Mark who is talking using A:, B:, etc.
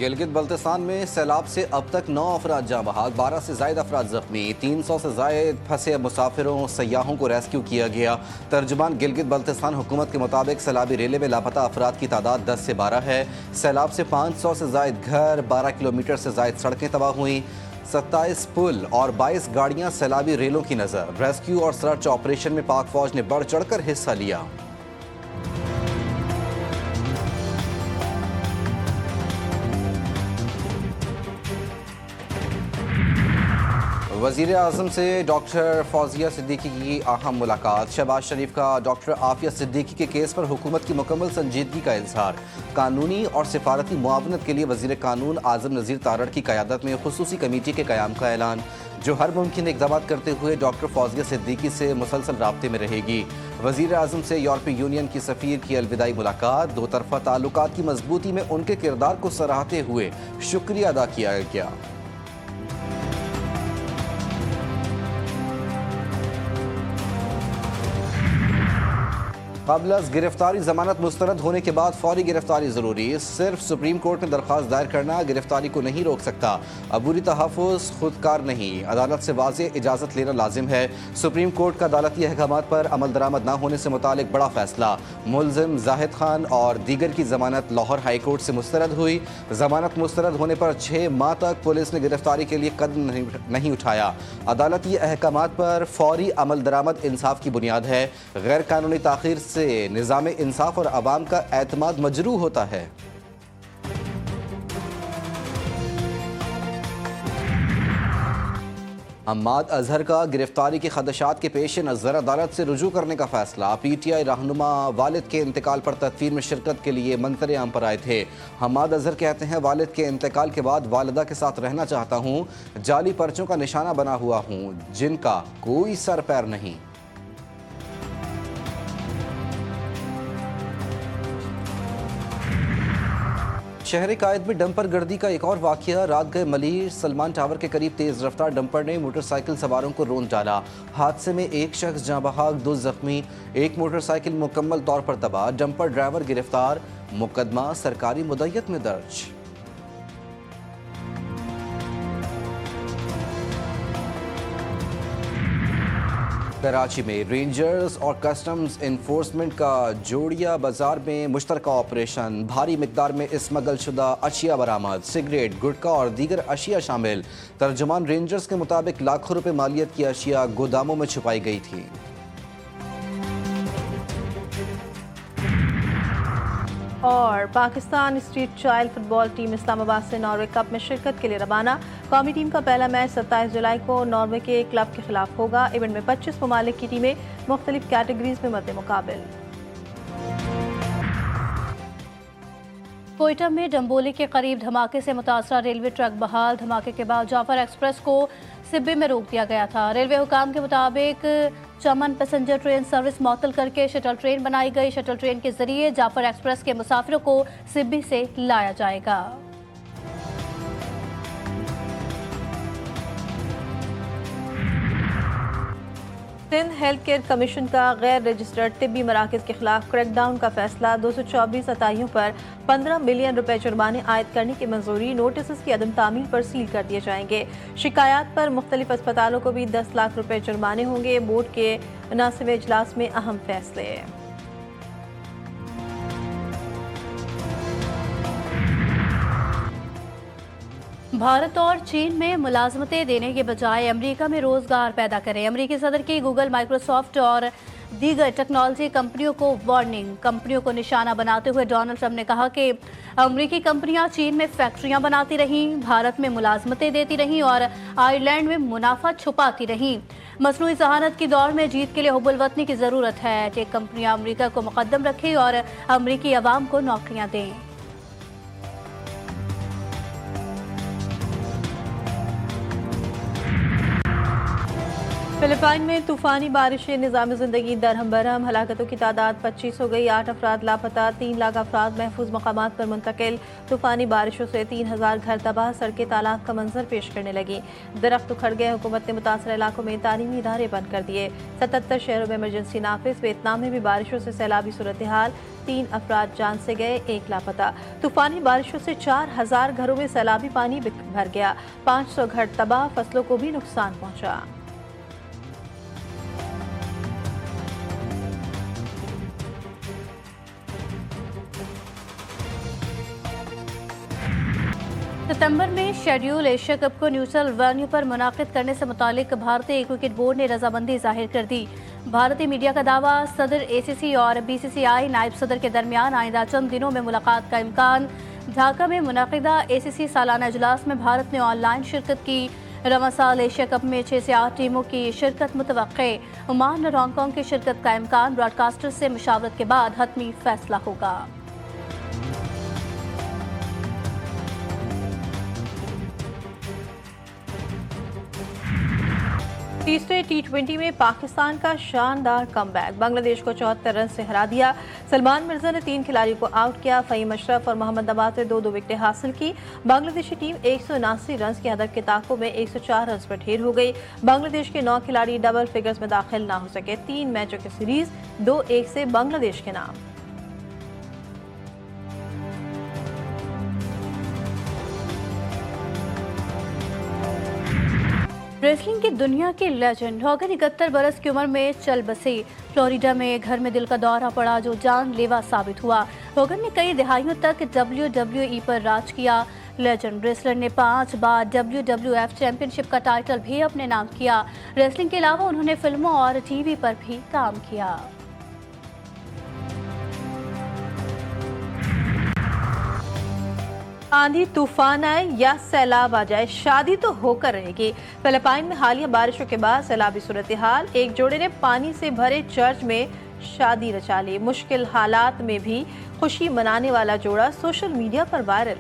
A: गिलगित बल्तिस्तान में सैलाब से अब तक 9 अफराद जाँ बहक, 12 से ज़ायद अफराद जख्मी, 300 से ज़ायद फंसे मुसाफिरों सयाहों को रेस्क्यू किया गया। तर्जुमान गिलगित बल्तिस्तान हुकूमत के मुताबिक सैलाबी रेले में लापता अफराद की तादाद 10 से 12 है। सैलाब से 500 से ज़ायद घर, 12 किलोमीटर से ज़ायद सड़कें तबाह हुई, 27 पुल और 22 गाड़ियाँ सैलाबी रेलों की नज़र। रेस्क्यू और सर्च ऑपरेशन में पाक फौज ने बढ़ चढ़कर हिस्सा लिया। वज़ीर आज़म से डॉक्टर फौजिया सिद्दीकी की अहम मुलाकात। शहबाज शरीफ का डॉक्टर आफिया सिद्दीकी के केस पर हुकूमत की मुकम्मल संजीदगी का इजहार। कानूनी और सिफारती मुआवनत के लिए वज़ीर कानून आज़म नज़ीर तारड़ की क़यादत में खुसूसी कमेटी के क़याम का ऐलान। जो हर मुमकिन इक़दाम करते हुए डॉक्टर फौजिया सिद्दीकी से मुसलसल राब्ते में रहेगी। वज़ीर आज़म से यूरोपीय यूनियन की सफ़ीर की अलविदाई मुलाकात। दो तरफ़ा ताल्लुकात की मजबूती में उनके किरदार को सराहते हुए शुक्रिया अदा किया गया। क़ब्ल गिरफ्तारी जमानत मुस्तरद होने के बाद फौरी गिरफ्तारी ज़रूरी। सिर्फ सुप्रीम कोर्ट में दरख्वास्त दायर करना गिरफ्तारी को नहीं रोक सकता। अबूरी तहफ़्फ़ुज़ खुदकार नहीं, अदालत से वाज़ेह इजाज़त लेना लाजिम है। सुप्रीम कोर्ट का अदालती अहकामात पर अमल दरामद न होने से मुतालिक बड़ा फैसला। मुलजिम जाहिद खान और दीगर की जमानत लाहौर हाई कोर्ट से मुस्तरद हुई। जमानत मुस्तरद होने पर 6 माह तक पुलिस ने गिरफ्तारी के लिए कदम नहीं उठाया। अदालती अहकामात पर फौरी अमल दरामद इंसाफ की बुनियाद है। गैर कानूनी ताख़ीर से निज़ाम इंसाफ और अवाम का एतमाद मजरू होता है। हम्माद अजहर का गिरफ्तारी के खदशात के पेश नज़र अदालत से रुजू करने का फैसला। PTI रहनुमा वालिद के इंतकाल पर तदफीन में शिरकत के लिए मंजर आम पर आए थे। हम्माद अजहर कहते हैं, वालिद के इंतकाल के बाद वालिदा के साथ रहना चाहता हूँ। जाली पर्चों का निशाना बना हुआ हूँ जिनका कोई सर पैर नहीं। शहर कायद में डंपर गर्दी का एक और वाक़या। रात गए मलीर सलमान टावर के करीब तेज़ रफ्तार डंपर ने मोटरसाइकिल सवारों को रोंद डाला। हादसे में एक शख्स जाँ बहक, 2 जख्मी, एक मोटरसाइकिल मुकम्मल तौर पर तबाह। डंपर ड्राइवर गिरफ्तार। मुकदमा सरकारी मुद्दत में दर्ज। कराची में रेंजर्स और कस्टम्स इन्फोर्समेंट का जोड़िया बाजार में मुश्तरका ऑपरेशन। भारी मिकदार में स्मगल शुदा अशिया बरामद। सिगरेट, गुटखा और दीगर अशिया शामिल। तर्जुमान रेंजर्स के मुताबिक लाखों रुपए मालियत की अशिया गोदामों में छुपाई गई थी।
B: और Pakistan street child football team Islamabad से नॉर्वे कप में शिरकत के लिए रवाना। कौमी टीम का पहला मैच 27 जुलाई को नॉर्वे के क्लब के खिलाफ होगा। इवेंट में 25 ममालिक की टीमें मुख्तलिफ कैटेगरीज में मद्दे मुकाबिल।
C: कोयटा में डंबोली के करीब धमाके से मुतासरा रेलवे ट्रक बहाल। धमाके के बाद जाफर एक्सप्रेस को सिब्बे में रोक दिया गया था। रेलवे हुकाम के मुताबिक चमन पैसेंजर ट्रेन सर्विस मअतल करके शटल ट्रेन बनाई गई। शटल ट्रेन के जरिए जाफर एक्सप्रेस के मुसाफिरों को सिब्बी से लाया जाएगा।
B: सिंध हेल्थ केयर कमीशन का गैर रजिस्टर्ड तिब्बी मराकज़ के खिलाफ क्रैकडाउन का फैसला। 224 अताइयों पर 15 मिलियन रुपए जुर्माने आयद करने की मंजूरी। नोटिस की अदम तामील पर सील कर दिए जाएंगे। शिकायत पर मुख्तलिफ अस्पतालों को भी 10 लाख रुपए जुर्माने होंगे। बोर्ड के मुनासिब इजलास में अहम फैसले।
C: भारत और चीन में मुलाजमतें देने के बजाय अमेरिका में रोजगार पैदा करें। अमेरिकी सदर की गूगल, माइक्रोसॉफ्ट और दीगर टेक्नोलॉजी कंपनियों को वार्निंग। कंपनियों को निशाना बनाते हुए डोनाल्ड ट्रंप ने कहा कि अमेरिकी कंपनियां चीन में फैक्ट्रियां बनाती रहीं, भारत में मुलाजमतें देती रहीं और आयरलैंड में मुनाफा छुपाती रहीं। मसनूई जहानत की दौर में जीत के लिए हुब्बुल वतनी की ज़रूरत है। टेक कंपनियां अमेरिका को मुकद्दम रखें और अमेरिकी अवाम को नौकरियां दें।
B: फिलिपाइन में तूफानी बारिशें निज़ाम ज़िंदगी दरहम बरहम, हलाकतों की तादाद 25 हो गई, 8 अफराद लापता, 3 लाख अफराद महफूज मकामात पर मुंतकिल। तूफानी बारिशों से 3000 घर तबाह, सड़कें तालाब का मंजर पेश करने लगी, दरख्त उखड़ गए। हुकूमत ने मुतासर इलाकों में तालीमी इदारे बंद कर दिए। 77 शहरों में इमरजेंसी नाफिज। वियतनाम में भी बारिशों से सैलाबी सूरत हाल, 3 अफराद जान से गए, 1 लापता। तूफानी बारिशों से 4000 घरों में सैलाबी पानी भर गया, 500 घर तबाह, फसलों को भी नुकसान पहुंचा।
C: सितंबर में शेड्यूल एशिया कप को न्यूट्रल वेन्यू पर मुनाकिद करने से मुतालिक भारतीय क्रिकेट बोर्ड ने रजामंदी जाहिर कर दी। भारतीय मीडिया का दावा, सदर ACC और BCCI नायब सदर के दरमियान आइंदा चंद दिनों में मुलाकात का इम्कान। ढाका में मुनाकिदा ACC सालाना इजलास में भारत ने ऑनलाइन शिरकत की। रवां साल एशिया कप में 6 से 8 टीमों की शिरकत मुतवक्के। ओमान और हांगकांग की शिरकत का इम्कान। ब्रॉडकास्टर से मुशावरत के बाद हतमी फैसला होगा।
B: तीसरे T20 में पाकिस्तान का शानदार कमबैक, बांग्लादेश को 74 रन से हरा दिया। सलमान मिर्जा ने 3 खिलाड़ियों को आउट किया। फ़हीम अशरफ और मोहम्मद नवाज ने 2-2 विकेटें हासिल की। बांग्लादेशी टीम 179 रन के हदफ के ताकों में 104 रन पर ढेर हो गई। बांग्लादेश के 9 खिलाड़ी डबल फिगर्स में दाखिल ना हो सके। 3 मैचों की सीरीज 2-1 से बांग्लादेश के नाम।
C: रेसलिंग की दुनिया के लेजेंड होगन 71 बरस की उम्र में चल बसे। फ्लोरिडा में घर में दिल का दौरा पड़ा जो जानलेवा साबित हुआ। होगन ने कई दहाइयों तक WWE पर राज किया। लेजेंड रेसलर ने 5 बार WWF चैंपियनशिप का टाइटल भी अपने नाम किया। रेसलिंग के अलावा उन्होंने फिल्मों और TV पर भी काम किया।
B: आंधी तूफान आए या सैलाब आ जाए, शादी तो होकर रहेगी। फिलिपाइन में हालिया बारिशों के बाद सैलाबी सूरत हाल, एक जोड़े ने पानी से भरे चर्च में शादी रचा ली। मुश्किल हालात में भी खुशी मनाने वाला जोड़ा सोशल मीडिया पर वायरल।